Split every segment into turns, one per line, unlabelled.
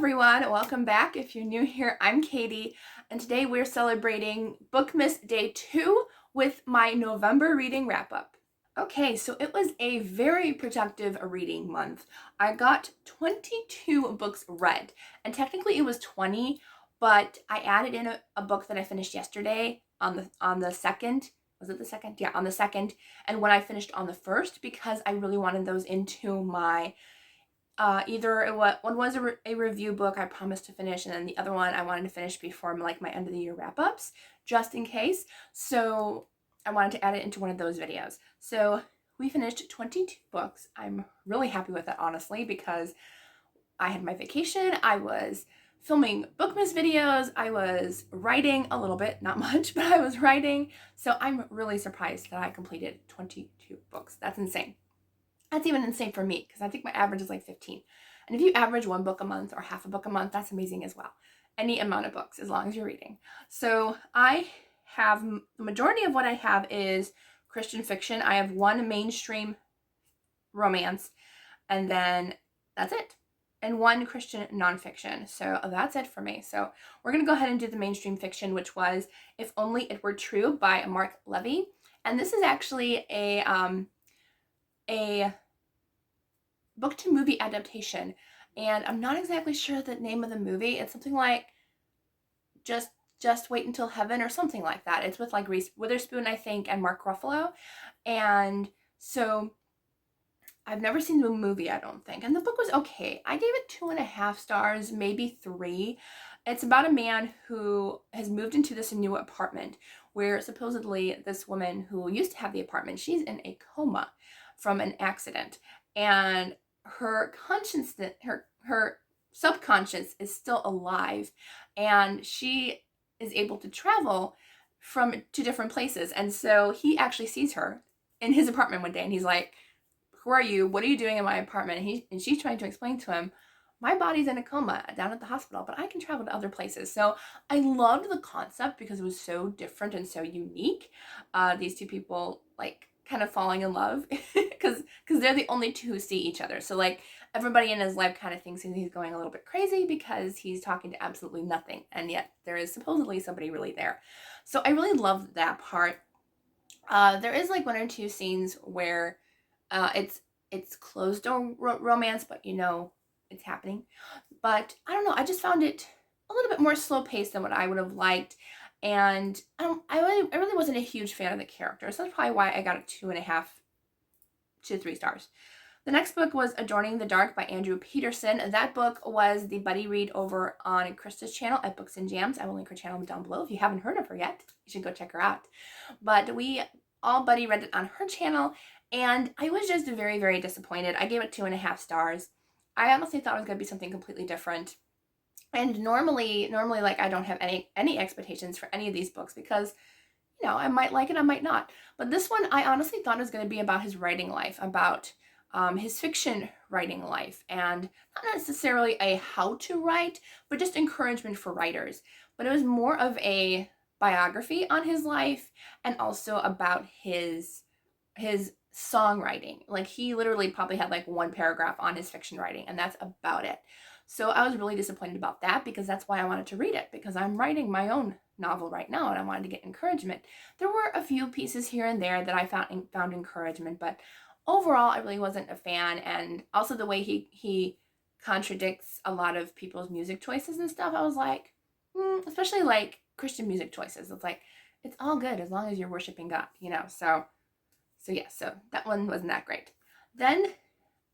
everyone, welcome back. If you're new here, I'm Katie, and today we're celebrating Bookmas Day 2 with my November reading wrap-up. Okay, so it was a very productive reading month. I got 22 books read, and technically it was 20, but I added in a book that I finished yesterday on the second. Was it the second? Yeah, on the second, and when I finished on the first, because I really wanted those into my one was a review book I promised to finish, and then the other one I wanted to finish before my end of the year wrap ups, just in case. So I wanted to add it into one of those videos. So we finished 22 books. I'm really happy with it, honestly, because I had my vacation. I was filming Bookmas videos. I was writing a little bit, not much, but I was writing. So I'm really surprised that I completed 22 books. That's insane. That's even insane for me because I think my average is like 15. And if you average one book a month or half a book a month, that's amazing as well. Any amount of books, as long as you're reading. So I have, the majority of what I have is Christian fiction. I have one mainstream romance, and then that's it. And one Christian nonfiction. So that's it for me. So we're going to go ahead and do the mainstream fiction, which was If Only It Were True by Mark Levy. And this is actually a book to movie adaptation, and I'm not exactly sure the name of the movie. It's something like just Wait Until Heaven or something like that. It's with like Reese Witherspoon, I think, and Mark Ruffalo. And so I've never seen the movie, I don't think, and the book was okay. I gave it 2.5 stars, maybe 3. It's about a man who has moved into this new apartment where supposedly this woman who used to have the apartment, she's in a coma from an accident, and her conscience, her subconscious is still alive, and she is able to travel to different places. And so he actually sees her in his apartment one day, and he's like, "Who are you? What are you doing in my apartment?" And she's trying to explain to him, "My body's in a coma down at the hospital, but I can travel to other places." So I loved the concept because it was so different and so unique. These two people like kind of falling in love because they're the only two who see each other. So like everybody in his life kind of thinks he's going a little bit crazy because he's talking to absolutely nothing, and yet there is supposedly somebody really there. So I really loved that part. There is like 1 or 2 scenes where it's closed door romance, but you know it's happening. But I don't know, I just found it a little bit more slow paced than what I would have liked. And I really wasn't a huge fan of the characters. So that's probably why I got a 2.5 to 3 stars. The next book was Adorning the Dark by Andrew Peterson. That book was the buddy read over on Krista's channel at Books and Jams. I will link her channel down below. If you haven't heard of her yet, you should go check her out. But we all buddy read it on her channel, and I was just very, very disappointed. I gave it 2.5 stars. I honestly thought it was going to be something completely different. And normally like I don't have any expectations for any of these books because, you know, I might like it, I might not. But this one, I honestly thought it was going to be about his writing life, about his fiction writing life, and not necessarily a how to write, but just encouragement for writers. But it was more of a biography on his life, and also about his songwriting. Like he literally probably had like 1 paragraph on his fiction writing, and that's about it. So I was really disappointed about that because that's why I wanted to read it, because I'm writing my own novel right now and I wanted to get encouragement. There were a few pieces here and there that I found encouragement, but overall I really wasn't a fan. And also the way he contradicts a lot of people's music choices and stuff, I was like, especially like Christian music choices. It's like, it's all good as long as you're worshiping God, you know? So yeah, so that one wasn't that great. Then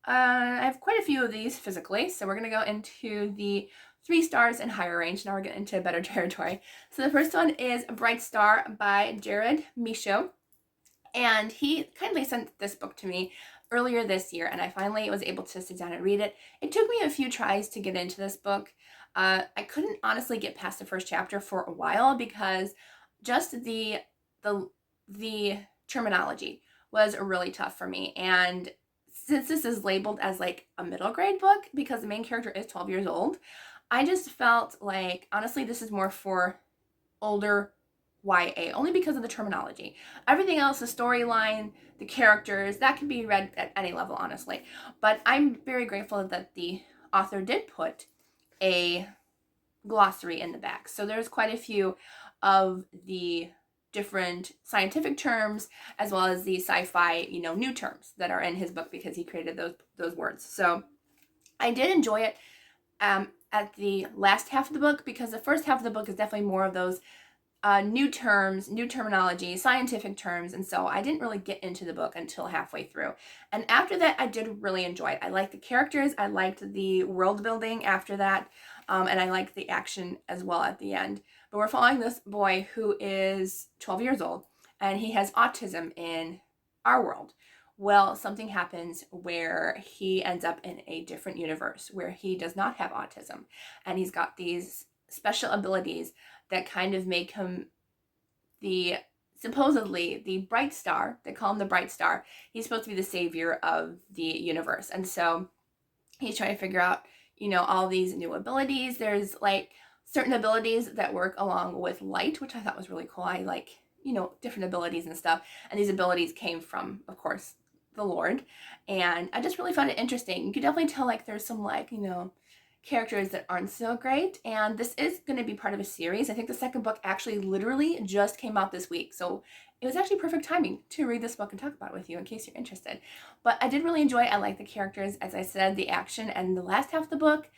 I have quite a few of these physically, so we're going to go into the 3 stars and higher range. Now we're getting into better territory. So the first one is Bright Star by Jared Michaud, and he kindly sent this book to me earlier this year, and I finally was able to sit down and read it. It took me a few tries to get into this book. I couldn't honestly get past the first chapter for a while because just the terminology was really tough for me. And since this is labeled as like a middle grade book because the main character is 12 years old, I just felt like, honestly, this is more for older YA, only because of the terminology. Everything else, the storyline, the characters, that can be read at any level, honestly. But I'm very grateful that the author did put a glossary in the back. So there's quite a few of the different scientific terms as well as the sci-fi, new terms that are in his book because he created those words. So I did enjoy it at the last half of the book, because the first half of the book is definitely more of those new terms, new terminology, scientific terms, and so I didn't really get into the book until halfway through. And after that, I did really enjoy it. I liked the characters, I liked the world building after that, and I liked the action as well at the end. But we're following this boy who is 12 years old, and he has autism in our world. Well, something happens where he ends up in a different universe where he does not have autism, and he's got these special abilities that kind of make him supposedly the bright star. They call him the bright star. He's supposed to be the savior of the universe. And so he's trying to figure out, all these new abilities. There's like certain abilities that work along with light, which I thought was really cool. I like, different abilities and stuff. And these abilities came from, of course, the Lord. And I just really found it interesting. You could definitely tell like there's some like, characters that aren't so great, and this is going to be part of a series. I think the second book actually literally just came out this week, so it was actually perfect timing to read this book and talk about it with you in case you're interested. But I did really enjoy it. I like the characters, as I said, the action, and the last half of the book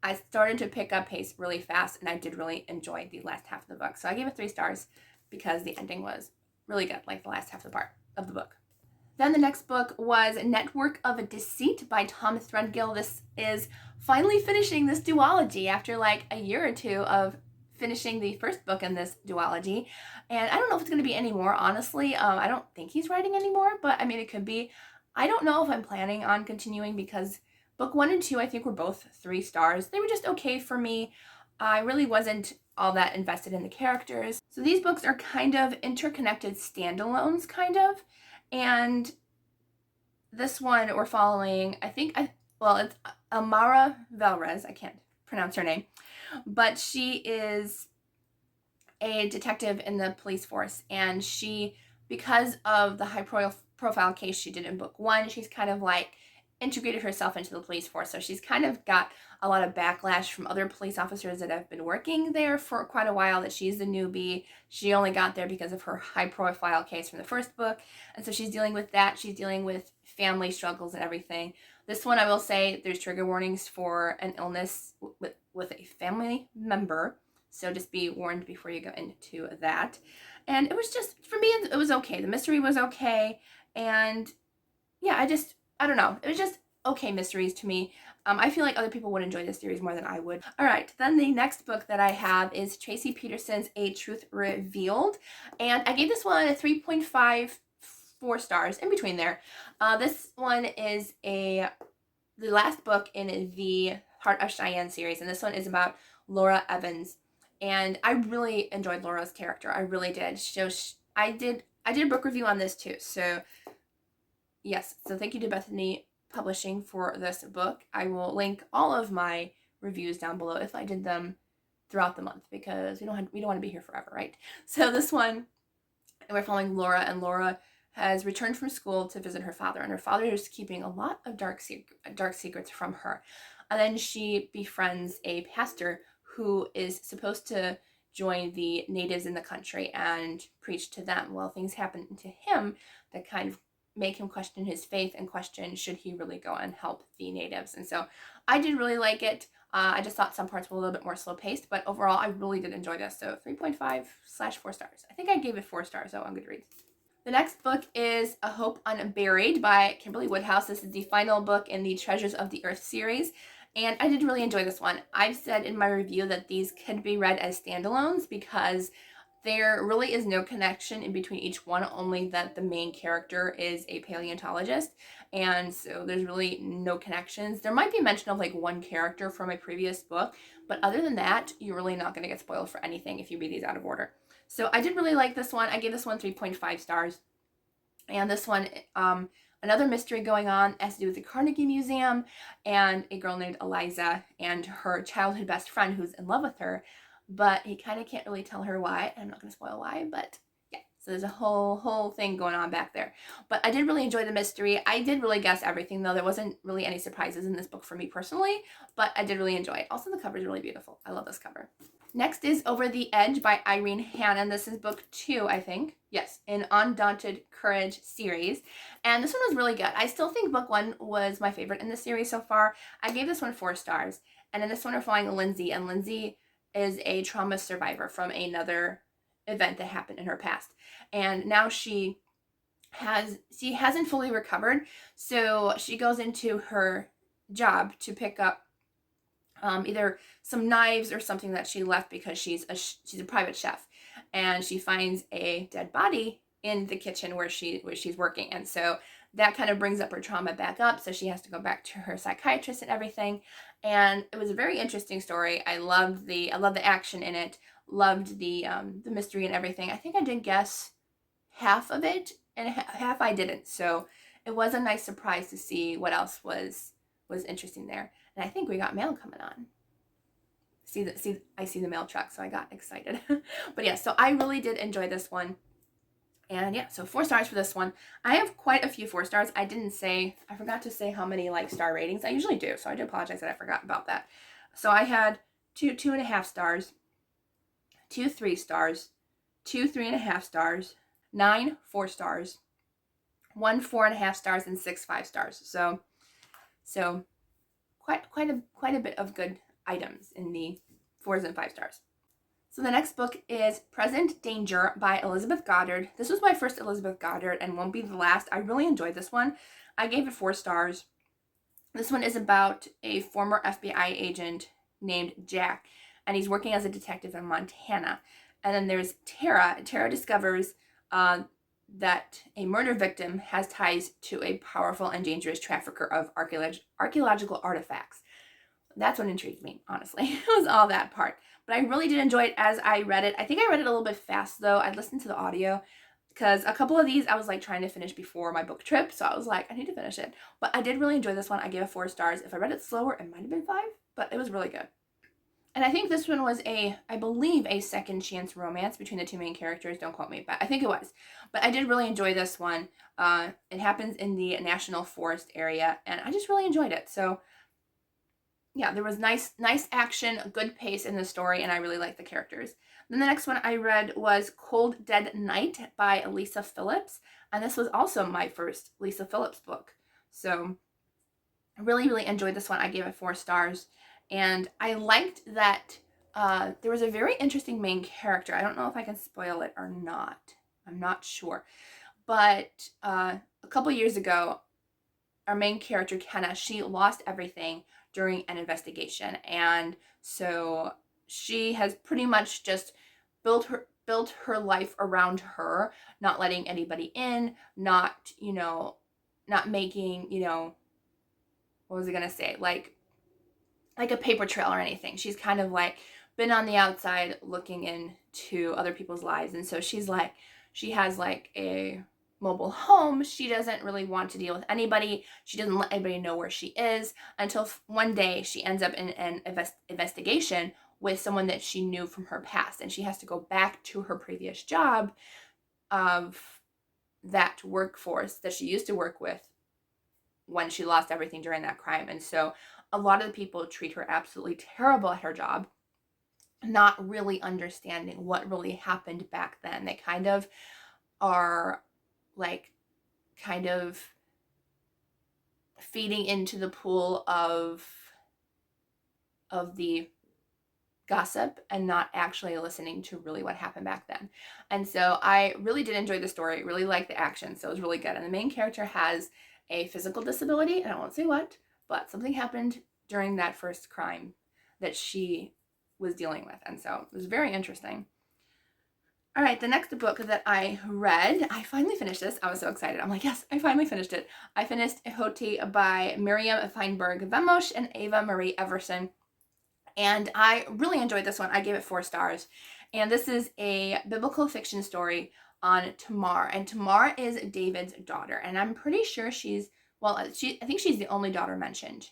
I started to pick up pace really fast, and I did really enjoy the last half of the book. So I gave it 3 stars because the ending was really good, like the last half of the book. Then the next book was Network of Deceit by Tom Threadgill. This is finally finishing this duology after like a year or two of finishing the first book in this duology. And I don't know if it's going to be any more, honestly. I don't think he's writing anymore, but I mean, it could be. I don't know if I'm planning on continuing because book 1 and 2, I think, were both 3 stars. They were just okay for me. I really wasn't all that invested in the characters. So these books are kind of interconnected standalones, kind of. And this one we're following, it's Amara Velrez. I can't pronounce her name, but she is a detective in the police force, and she, because of the high profile case she did in book 1, she's kind of like integrated herself into the police force. So she's kind of got a lot of backlash from other police officers that have been working there for quite a while, that she's the newbie. She only got there because of her high profile case from the first book. And so she's dealing with that. She's dealing with family struggles and everything. This one, I will say, there's trigger warnings for an illness with a family member. So just be warned before you go into that. And it was just, for me, it was okay. The mystery was okay. And yeah, I don't know. It was just okay mysteries to me. I feel like other people would enjoy this series more than I would. All right, then the next book that I have is Tracy Peterson's A Truth Revealed. And I gave this one a 3.5, 4 stars, in between there. This one is the last book in the Heart of Cheyenne series, and this one is about Laura Evans. And I really enjoyed Laura's character. I really did. So I did a book review on this too. So yes, so thank you to Bethany Publishing for this book. I will link all of my reviews down below if I did them throughout the month, because we don't want to be here forever, right? So this one, we're following Laura, and Laura has returned from school to visit her father, and her father is keeping a lot of dark secrets from her. And then she befriends a pastor who is supposed to join the natives in the country and preach to them. Well, things happen to him that kind of make him question his faith and question, should he really go and help the natives? And so I did really like it. I just thought some parts were a little bit more slow paced, but overall I really did enjoy this. So 3.5/4 stars. I think I gave it 4 stars though on Goodreads. The next book is A Hope Unburied by Kimberly Woodhouse. This is the final book in the Treasures of the Earth series, and I did really enjoy this one. I've said in my review that these can be read as standalones because there really is no connection in between each one, only that the main character is a paleontologist, and so there's really no connections. There might be mention of like one character from a previous book, but other than that, you're really not going to get spoiled for anything if you read these out of order. So I did really like this one. I gave this one 3.5 stars. And this one, another mystery going on, has to do with the Carnegie Museum and a girl named Eliza and her childhood best friend who's in love with her, but he kind of can't really tell her why. I'm not going to spoil why, but yeah. So there's a whole thing going on back there. But I did really enjoy the mystery. I did really guess everything, though. There wasn't really any surprises in this book for me personally, but I did really enjoy it. Also, the cover is really beautiful. I love this cover. Next is Over the Edge by Irene Hannon. This is book 2, I think. Yes, in Undaunted Courage series. And this one was really good. I still think book 1 was my favorite in the series so far. I gave this one 4 stars. And in this one, we're following Lindsay. And Lindsay is a trauma survivor from another event that happened in her past. And now she hasn't fully recovered. So she goes into her job to pick up either some knives or something that she left because she's a private chef, and she finds a dead body in the kitchen where she's working, and so that kind of brings up her trauma back up. So she has to go back to her psychiatrist and everything. And it was a very interesting story. I loved the action in it. Loved the mystery and everything. I think I did guess half of it, and half I didn't. So it was a nice surprise to see what else was interesting there. And I think we got mail coming on. I see the mail truck, so I got excited. But yeah, so I really did enjoy this one. And yeah, so 4 stars for this one. I have quite a few 4 stars. I forgot to say how many star ratings. I usually do, so I do apologize that I forgot about that. So I had 2.5 stars, 2 3 stars, 2 3.5 stars, 9 4 stars, 1 4.5 stars, and 6 5 stars. So quite a bit of good items in the 4s and 5 stars. So the next book is Present Danger by Elizabeth Goddard. This was my first Elizabeth Goddard and won't be the last. I really enjoyed this one. I gave it 4 stars. This one is about a former FBI agent named Jack, and he's working as a detective in Montana. And then there's Tara. Tara discovers that a murder victim has ties to a powerful and dangerous trafficker of archaeological artifacts. That's what intrigued me, honestly. It was all that part. But I really did enjoy it as I read it. I think I read it a little bit fast, though. I listened to the audio because a couple of these I was trying to finish before my book trip. So I was like, I need to finish it. But I did really enjoy this one. I gave it 4 stars. If I read it slower, it might have been 5, but it was really good. And I think this one was I believe a second chance romance between the 2 main characters. Don't quote me, but I think it was. But I did really enjoy this one. It happens in the National Forest area, and I just really enjoyed it. So yeah, there was nice action, good pace in the story, and I really liked the characters. Then the next one I read was Cold Dead Night by Lisa Phillips, and this was also my first Lisa Phillips book. So I really enjoyed this one. I gave it 4 stars. And I liked that there was a very interesting main character. I don't know if I can spoil it or not. I'm not sure. But a couple years ago, our main character, Kenna, she lost everything during an investigation. And so she has pretty much just built her life around her, not letting anybody in, not making, what was I going to say? Like a paper trail or anything. She's kind of been on the outside looking into other people's lives. And so she has a mobile home. She doesn't really want to deal with anybody. She doesn't let anybody know where she is until one day she ends up in an investigation with someone that she knew from her past. And she has to go back to her previous job of that workforce that she used to work with when she lost everything during that crime. And so a lot of the people treat her absolutely terrible at her job, not really understanding what really happened back then. They kind of are feeding into the pool of the gossip and not actually listening to really what happened back then. And so I really did enjoy the story, really liked the action, so it was really good. And the main character has a physical disability, and I won't say what, but something happened during that first crime that she was dealing with. And so it was very interesting. All right, the next book that I read, I finally finished this. I was so excited. I'm like, yes, I finally finished it. I finished Ehoti by Miriam Feinberg-Vemosh and Ava Marie Everson. And I really enjoyed this one. I gave it 4 stars. And this is a biblical fiction story on Tamar. And Tamar is David's daughter. And I'm pretty sure I think she's the only daughter mentioned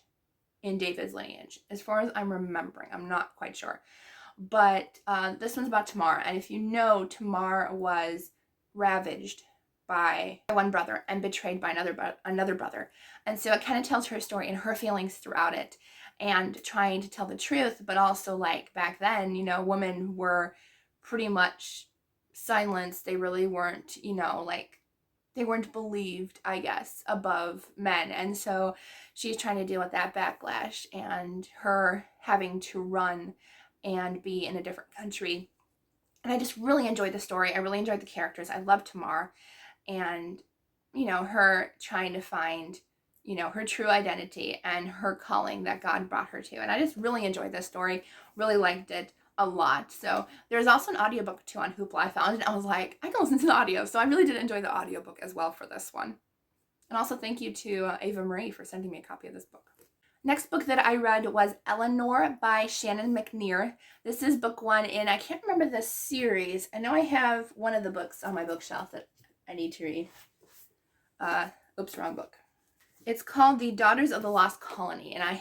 in David's lineage. As far as I'm remembering, I'm not quite sure. But this one's about Tamar. And if you know, Tamar was ravaged by one brother and betrayed by another brother. And so it kind of tells her story and her feelings throughout it, and trying to tell the truth, but also like back then, women were pretty much silenced. They really weren't, like they weren't believed, I guess, above men. And so she's trying to deal with that backlash and her having to run and be in a different country. And I just really enjoyed the story. I really enjoyed the characters. I love Tamar, and her trying to find her true identity and her calling that God brought her to. And I just really enjoyed this story, really liked it a lot. So there's also an audiobook too on Hoopla I found, and I was like, I can listen to the audio. So I really did enjoy the audiobook as well for this one. And also thank you to Ava Marie for sending me a copy of this book. Next book that I read was Eleanor by Shannon McNear. This is book 1 in, I can't remember the series. I know I have one of the books on my bookshelf that I need to read. Oops, wrong book. It's called The Daughters of the Lost Colony, and I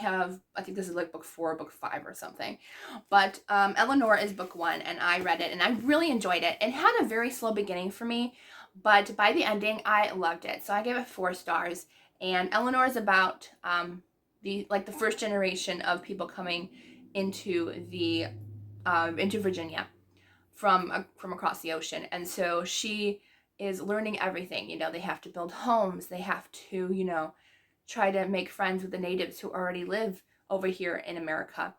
think this is like book 4, book 5 or something. But Eleanor is book 1, and I read it, and I really enjoyed it. It had a very slow beginning for me, but by the ending, I loved it. So I gave it 4 stars, and Eleanor is about the first generation of people coming into into Virginia from across the ocean. And so she is learning everything. They have to build homes. They have to, try to make friends with the natives who already live over here in America.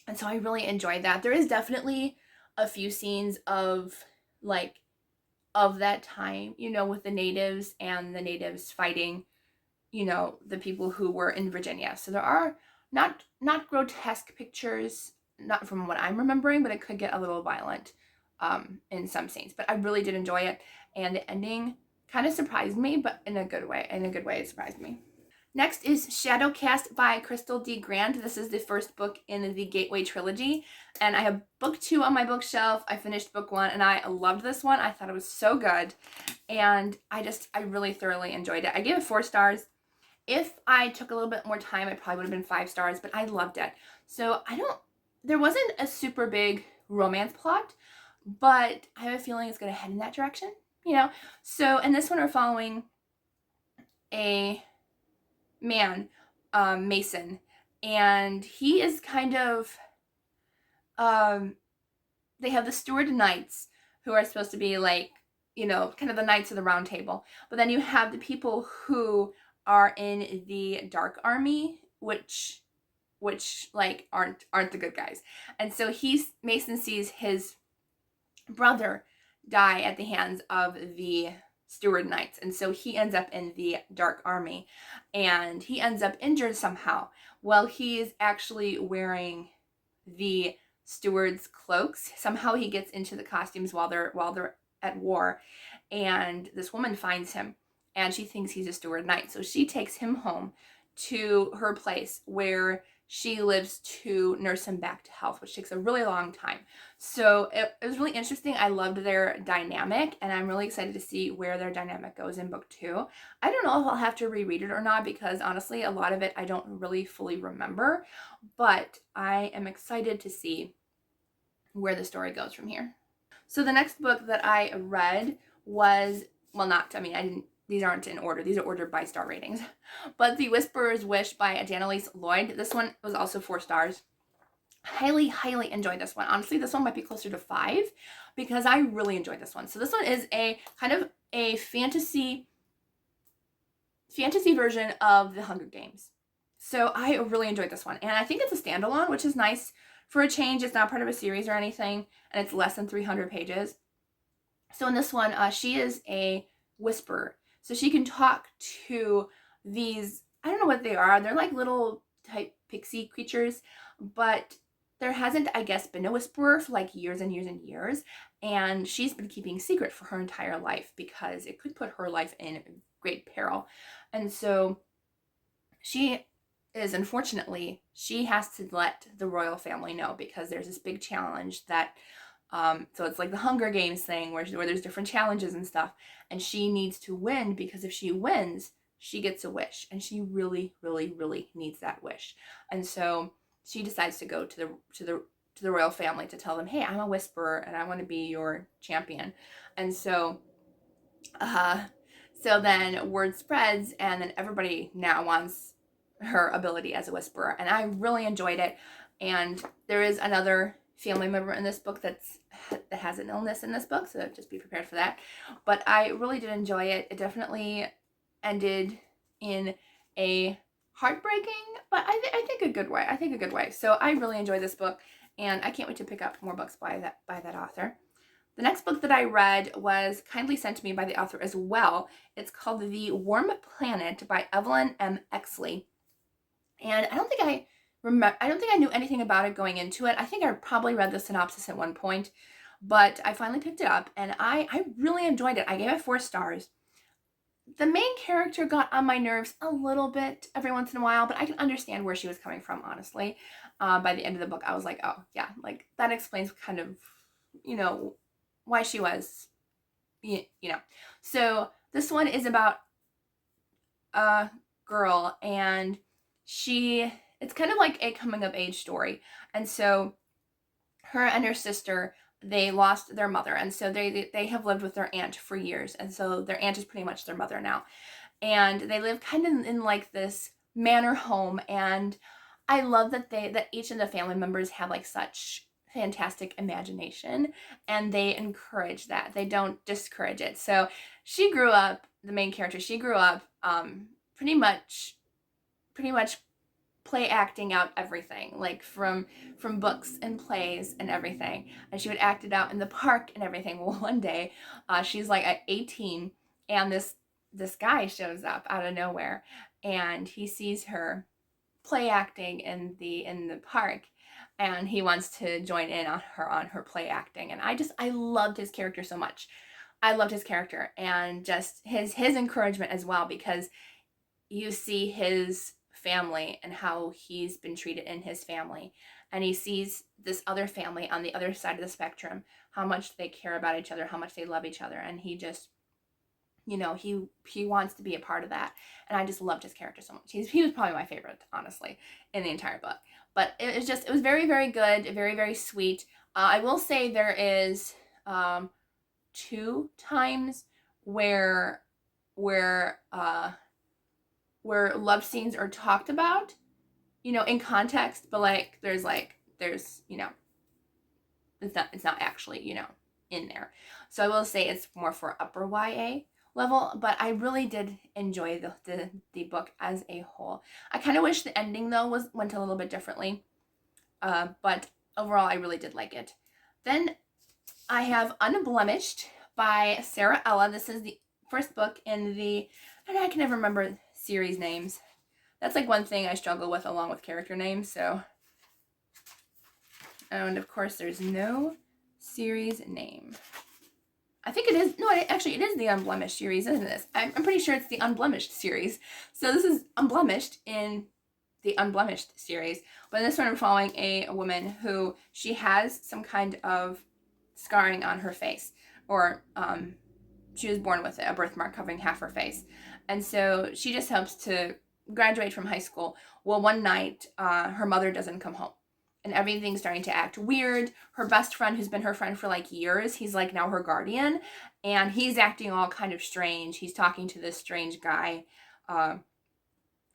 And so I really enjoyed that. There is definitely a few scenes of that time, with the natives and the natives fighting, the people who were in Virginia. So there are not grotesque pictures, not from what I'm remembering, but it could get a little violent in some scenes. But I really did enjoy it, and the ending kind of surprised me, but in a good way. In a good way, it surprised me. Next is Shadowcast by Crystal D. Grant. This is the first book in the Gateway trilogy, and I have book 2 on my bookshelf. I finished book 1, and I loved this one. I thought it was so good, and I really thoroughly enjoyed it. I gave it 4 stars. If I took a little bit more time, it probably would have been 5 stars, but I loved it. So there wasn't a super big romance plot, but I have a feeling it's going to head in that direction, So in this one, we're following a man, Mason, and he is kind of, they have the Steward Knights, who are supposed to be kind of the Knights of the Round Table, but then you have the people who are in the Dark Army, which aren't the good guys. And so Mason sees his brother die at the hands of the Steward Knights, and so he ends up in the Dark Army, and he ends up injured somehow. Well, he's actually wearing the steward's cloaks. Somehow he gets into the costumes while they're at war, and this woman finds him, and she thinks he's a Steward Knight. So she takes him home to her place where she lives to nurse him back to health, which takes a really long time. So it was really interesting. I loved their dynamic, and I'm really excited to see where their dynamic goes in book 2. I don't know if I'll have to reread it or not, because honestly, a lot of it I don't really fully remember, but I am excited to see where the story goes from here. So the next book that I read was, these aren't in order. These are ordered by star ratings. But The Whisperer's Wish by Danelise Lloyd. This one was also 4 stars. Highly, highly enjoyed this one. Honestly, this one might be closer to 5 because I really enjoyed this one. So this one is a kind of a fantasy version of The Hunger Games. So I really enjoyed this one. And I think it's a standalone, which is nice for a change. It's not part of a series or anything, and it's less than 300 pages. So in this one, she is a whisperer. So she can talk to these, I don't know what they are. They're like little type pixie creatures, but there hasn't, I guess, been a whisperer for like years and years and years. And she's been keeping secret for her entire life because it could put her life in great peril. And so she has to let the royal family know, because there's this big challenge that so it's like the Hunger Games thing where there's different challenges and stuff, and she needs to win, because if she wins, she gets a wish, and she really, really, really needs that wish. And so she decides to go to the royal family to tell them, hey, I'm a whisperer and I want to be your champion. And so Uh, so then word spreads, and then everybody now wants her ability as a whisperer, and I really enjoyed it. And there is another family member in this book that has an illness in this book, so just be prepared for that. But I really did enjoy it. It definitely ended in a heartbreaking, but I think a good way. I think a good way. So I really enjoyed this book, and I can't wait to pick up more books by that author. The next book that I read was kindly sent to me by the author as well. It's called The Warm Planet by Evelyn M. Exley. And I don't think I knew anything about it going into it. I think I probably read the synopsis at one point, but I finally picked it up, and I really enjoyed it. I gave it 4 stars. The main character got on my nerves a little bit every once in a while, but I can understand where she was coming from, honestly. By the end of the book, I was like, oh, yeah, like that explains kind of, why she was, So this one is about a girl, and it's kind of like a coming of age story. And so her and her sister, they lost their mother, and so they have lived with their aunt for years, and so their aunt is pretty much their mother now. And they live kind of in like this manor home, and I love that each of the family members have like such fantastic imagination, and they encourage that. They don't discourage it. So the main character, she grew up pretty much play acting out everything, like from books and plays and everything, and she would act it out in the park and everything. Well, one day she's like at 18, and this guy shows up out of nowhere, and he sees her play acting in the park, and he wants to join in on her play acting. And I loved his character so much. I loved his character, and just his encouragement as well, because you see his family and how he's been treated in his family, and he sees this other family on the other side of the spectrum, how much they care about each other, how much they love each other, and he just, he wants to be a part of that. And I just loved his character so much. He was probably my favorite, honestly, in the entire book. But it was very, very good, very, very sweet. I will say there is 2 times where love scenes are talked about, in context, but there's it's not actually, in there. So I will say it's more for upper YA level, but I really did enjoy the book as a whole. I kind of wish the ending though went a little bit differently, but overall I really did like it. Then I have Unblemished by Sarah Ella. This is the first book in and I can never remember series names. That's like one thing I struggle with, along with character names. So, and of course there's no series name. I think it is, no, actually it is the Unblemished series, isn't it? I'm pretty sure it's the Unblemished series. So this is Unblemished in the Unblemished series. But in this one, I'm following a woman who, she has some kind of scarring on her face, or she was born with it, a birthmark covering half her face. And so she just hopes to graduate from high school. Well, one night, her mother doesn't come home, and everything's starting to act weird. Her best friend, who's been her friend for like years, he's like now her guardian, and he's acting all kind of strange. He's talking to this strange guy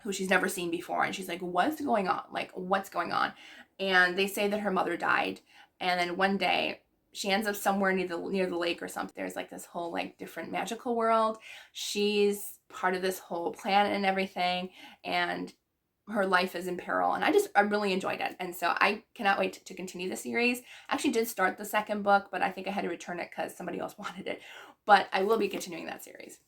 who she's never seen before, and she's like, what's going on? Like, what's going on? And they say that her mother died, and then one day she ends up somewhere near the lake or something. There's like this whole like different magical world. She's part of this whole planet and everything, and her life is in peril. And I really enjoyed it, and so I cannot wait to continue the series. I actually did start the second book, but I think I had to return it because somebody else wanted it. But I will be continuing that series,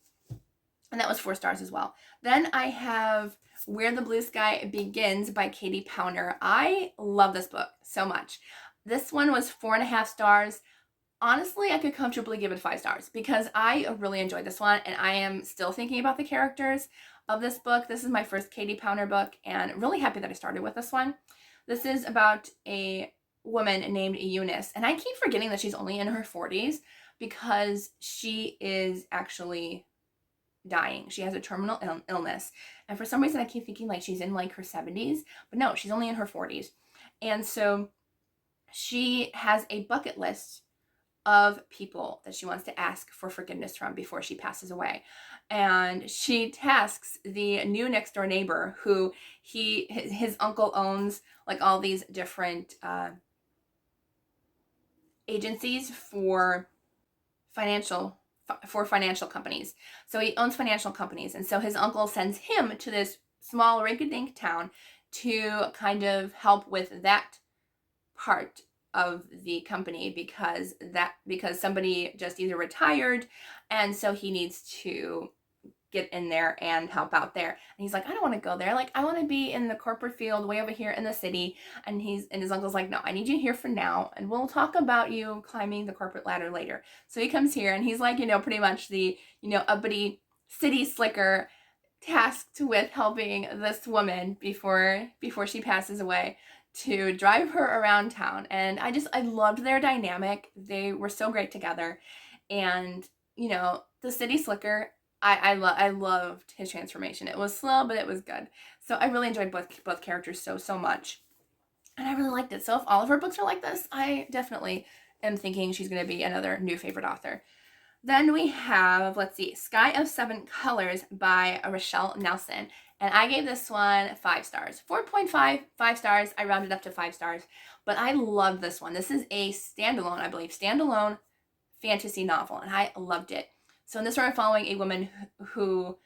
and that was 4 stars as well. Then I have Where the Blue Sky Begins by Katie Powner. I love this book so much. This one was 4.5 stars. Honestly, I could comfortably give it 5 stars because I really enjoyed this one, and I am still thinking about the characters of this book. This is my first Katie Powner book, and really happy that I started with this one. This is about a woman named Eunice, and I keep forgetting that she's only in her 40s because she is actually dying. She has a terminal illness, and for some reason I keep thinking like she's in like her 70s, but no, she's only in her 40s. And so she has a bucket list of people that she wants to ask for forgiveness from before she passes away. And she tasks the new next door neighbor who his uncle owns like all these different agencies financial for financial companies. So he owns financial companies, and so his uncle sends him to this small rinky-dink town to kind of help with that part of the company because somebody just either retired, and so he needs to get in there and help out there. And he's like, I don't want to go there. Like, I want to be in the corporate field way over here in the city. And his uncle's like, no, I need you here for now. And we'll talk about you climbing the corporate ladder later. So he comes here and he's like, pretty much the, uppity city slicker tasked with helping this woman before she passes away to drive her around town. And I loved their dynamic. They were so great together. And, the city slicker, I loved his transformation. It was slow, but it was good. So I really enjoyed both characters so much. And I really liked it. So if all of her books are like this, I definitely am thinking she's going to be another new favorite author. Then we have, let's see, Sky of Seven Colors by Rochelle Nelson. And I gave this one 5 stars. 4.5, 5 stars. I rounded up to 5 stars. But I love this one. This is a standalone, I believe, fantasy novel. And I loved it. So in this one, I'm following a woman who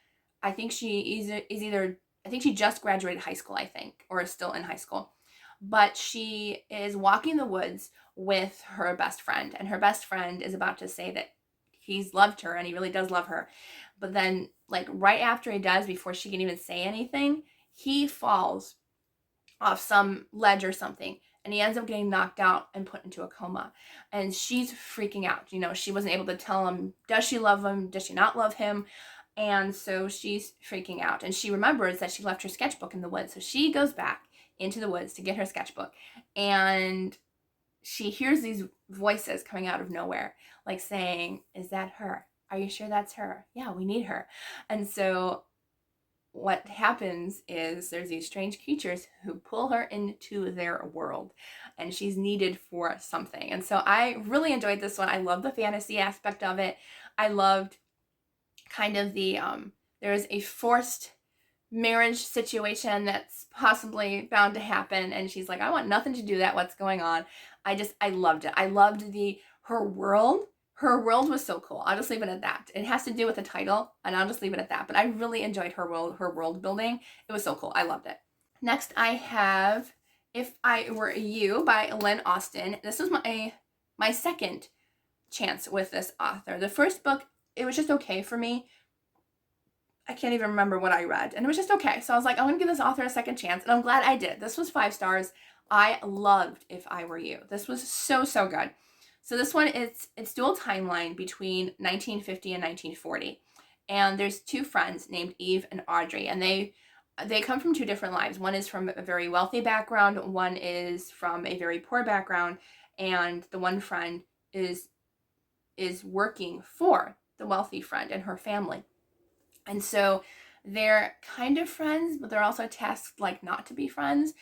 I think she I think she just graduated high school, or is still in high school. But she is walking the woods with her best friend. And her best friend is about to say that he's loved her, and he really does love her. But then, like, right after he does, before she can even say anything, he falls off some ledge or something. And he ends up getting knocked out and put into a coma. And she's freaking out. She wasn't able to tell him, does she love him? Does she not love him? And so she's freaking out. And she remembers that she left her sketchbook in the woods. So she goes back into the woods to get her sketchbook. And she hears these voices coming out of nowhere, like saying, is that her? Are you sure that's her? Yeah, we need her. And so what happens is there's these strange creatures who pull her into their world, and she's needed for something. And so I really enjoyed this one. I love the fantasy aspect of it. I loved kind of the there's a forced marriage situation that's possibly bound to happen, and she's like, I want nothing to do with that. What's going on? I loved it. I loved her world. Her world was so cool. I'll just leave it at that. It has to do with the title, and I'll just leave it at that. But I really enjoyed her world building. It was so cool. I loved it. Next, I have If I Were You by Lynn Austin. This was my second chance with this author. The first book, it was just okay for me. I can't even remember what I read, and it was just okay. So I was like, I'm going to give this author a second chance, and I'm glad I did. This was 5 stars. I loved If I Were You. This was so good. So this one, it's dual timeline between 1950 and 1940. And there's 2 friends named Eve and Audrey, and they come from 2 different lives. One is from a very wealthy background, one is from a very poor background, and the one friend is working for the wealthy friend and her family. And so they're kind of friends, but they're also tasked like not to be friends.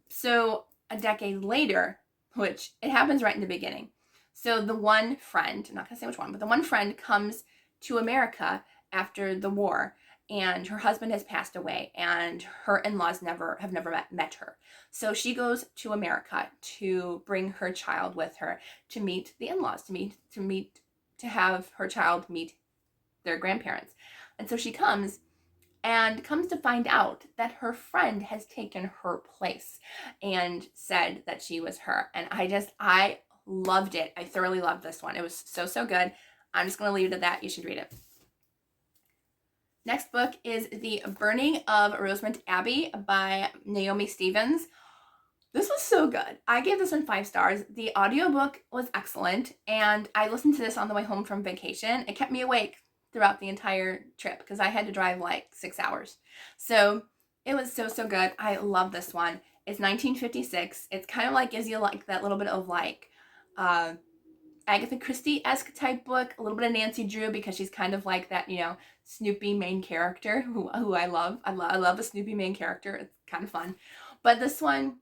So a decade later, which it happens right in the beginning. So the one friend, I'm not going to say which one, but the one friend comes to America after the war, and her husband has passed away, and her in-laws have never met her. So she goes to America to bring her child with her to meet the in-laws, to have her child meet their grandparents. And so she comes to find out that her friend has taken her place and said that she was her. And I loved it. I thoroughly loved this one. It was so good. I'm just going to leave it at that. You should read it. Next book is The Burning of Rosemont Abbey by Naomi Stevens. This was so good. I gave this one 5 stars. The audiobook was excellent, and I listened to this on the way home from vacation. It kept me awake throughout the entire trip because I had to drive like 6 hours. So it was so good. I love this one. It's 1956. It's kind of like gives you like that little bit of like Agatha Christie-esque type book, a little bit of Nancy Drew because she's kind of like that, Snoopy main character who I love. I love a Snoopy main character. It's kind of fun. But this one,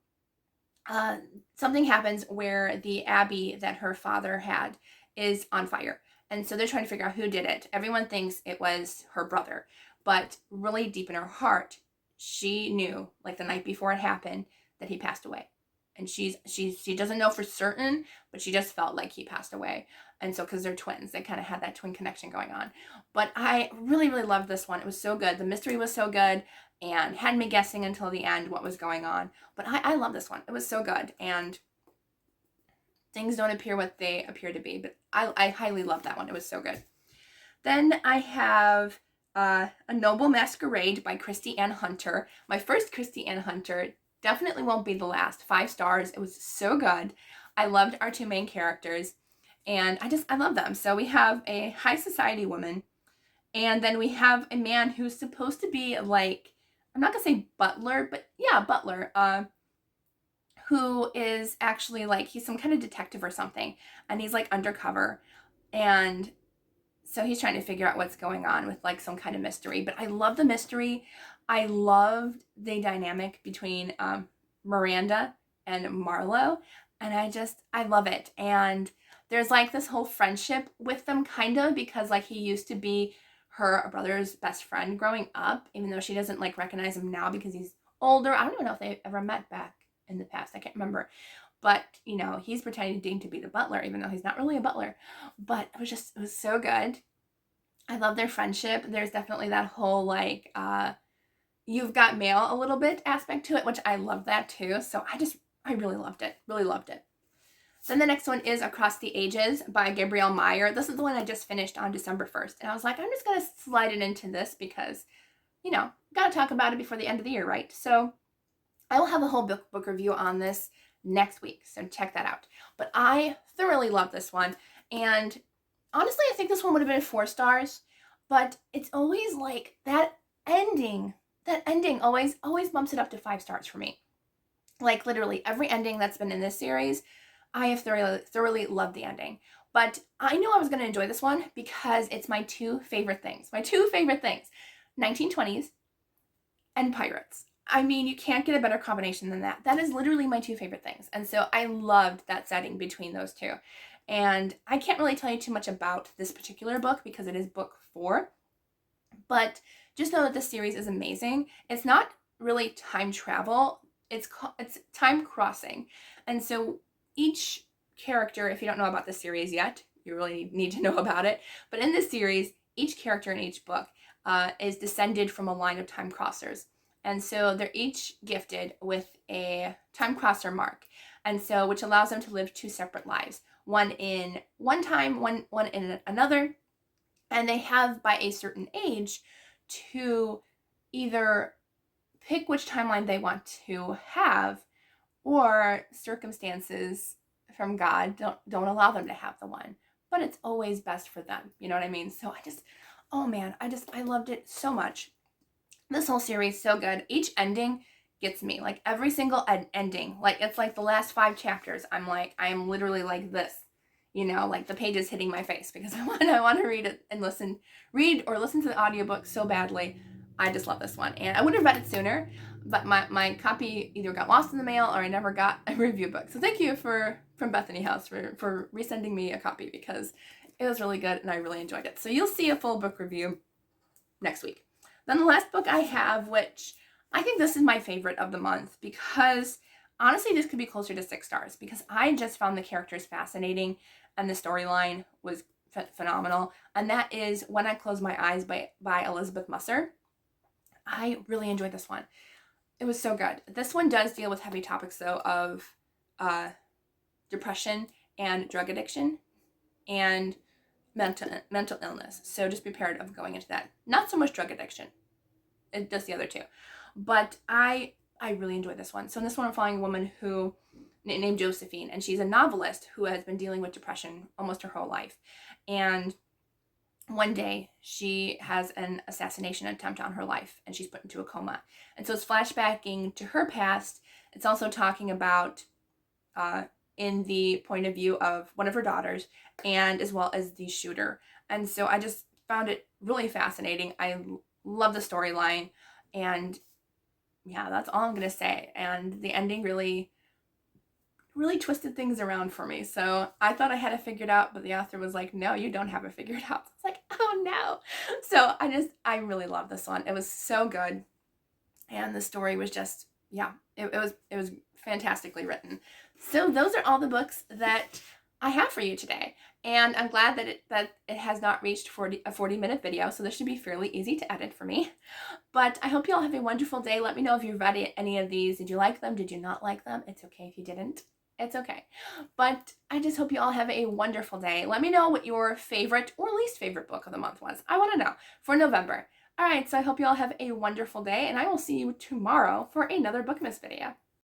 something happens where the abbey that her father had is on fire. And so they're trying to figure out who did it. Everyone thinks it was her brother, but really deep in her heart, she knew, like the night before it happened, that he passed away. And she doesn't know for certain, but she just felt like he passed away. And so, because they're twins, they kind of had that twin connection going on. But I really, really loved this one. It was so good. The mystery was so good and had me guessing until the end what was going on. But I love this one. It was so good. And things don't appear what they appear to be. But I highly love that one. It was so good. Then I have A Noble Masquerade by Christie Ann Hunter. My first Christie Ann Hunter. Definitely won't be the last. 5 stars. It was so good. I loved our 2 main characters. And I love them. So we have a high society woman. And then we have a man who's supposed to be like, I'm not going to say butler, but yeah, butler. Who is actually like, he's some kind of detective or something. And he's like undercover. And so he's trying to figure out what's going on with like some kind of mystery. But I love the mystery. I loved the dynamic between Miranda and Marlowe. And I love it. And there's like this whole friendship with them kind of, because like he used to be her brother's best friend growing up, even though she doesn't like recognize him now because he's older. I don't even know if they ever met back in the past. I can't remember. But, you know, he's pretending to be the butler, even though he's not really a butler. But it was so good. I love their friendship. There's definitely that whole, like, you've got mail a little bit aspect to it, which I love that too. So I really loved it. Really loved it. Then the next one is Across the Ages by Gabrielle Meyer. This is the one I just finished on December 1st. And I was like, I'm just going to slide it into this because, you know, got to talk about it before the end of the year, right? So I will have a whole book review on this next week. So check that out. But I thoroughly love this one. And honestly, I think this one would have been 4 stars. But it's always like that ending always bumps it up to 5 stars for me. Like literally every ending that's been in this series, I have thoroughly loved the ending. But I knew I was going to enjoy this one because it's my 2 favorite things. My 2 favorite things. 1920s and pirates. I mean, you can't get a better combination than that. That is literally my 2 favorite things. And so I loved that setting between those 2. And I can't really tell you too much about this particular book because it is book 4. But just know that this series is amazing. It's not really time travel. It's time crossing. And so each character, if you don't know about this series yet, you really need to know about it. But in this series, each character in each book is descended from a line of time crossers. And so they're each gifted with a time crosser mark. And so, which allows them to live 2 separate lives. One in one time, one in another. And they have, by a certain age, to either pick which timeline they want to have, or circumstances from God don't allow them to have the one. But it's always best for them. You know what I mean? So I loved it so much. This whole series, so good. Each ending gets me. Like every single ending. Like it's like the last 5 chapters. I am literally like this. You know, like the pages hitting my face because I want to read it and read or listen to the audiobook so badly. I just love this one. And I would have read it sooner, but my copy either got lost in the mail or I never got a review book. So thank you from Bethany House for resending me a copy because it was really good and I really enjoyed it. So you'll see a full book review next week. Then the last book I have, which I think this is my favorite of the month because honestly, this could be closer to 6 stars because I just found the characters fascinating and the storyline was phenomenal. And that is When I Close My Eyes by Elizabeth Musser. I really enjoyed this one. It was so good. This one does deal with heavy topics, though, of depression and drug addiction and mental illness. So just be prepared of going into that. Not so much drug addiction. It does the other 2. But I really enjoyed this one. So in this one, I'm following a woman who named Josephine, and she's a novelist who has been dealing with depression almost her whole life. And one day she has an assassination attempt on her life and she's put into a coma. And so it's flashbacking to her past. It's also talking about in the point of view of one of her daughters and as well as the shooter. And so I just found it really fascinating. I love the storyline, and yeah, that's all I'm going to say. And the ending really really twisted things around for me. So I thought I had it figured out, but the author was like, no, you don't have it figured out. I was like, oh no. So I really love this one. It was so good. And the story was just, yeah, it was fantastically written. So those are all the books that I have for you today. And I'm glad that it has not reached a 40-minute video, so this should be fairly easy to edit for me. But I hope you all have a wonderful day. Let me know if you've read any of these. Did you like them? Did you not like them? It's okay if you didn't. It's okay. But I just hope you all have a wonderful day. Let me know what your favorite or least favorite book of the month was. I want to know for November. All right, so I hope you all have a wonderful day, and I will see you tomorrow for another Bookmas video.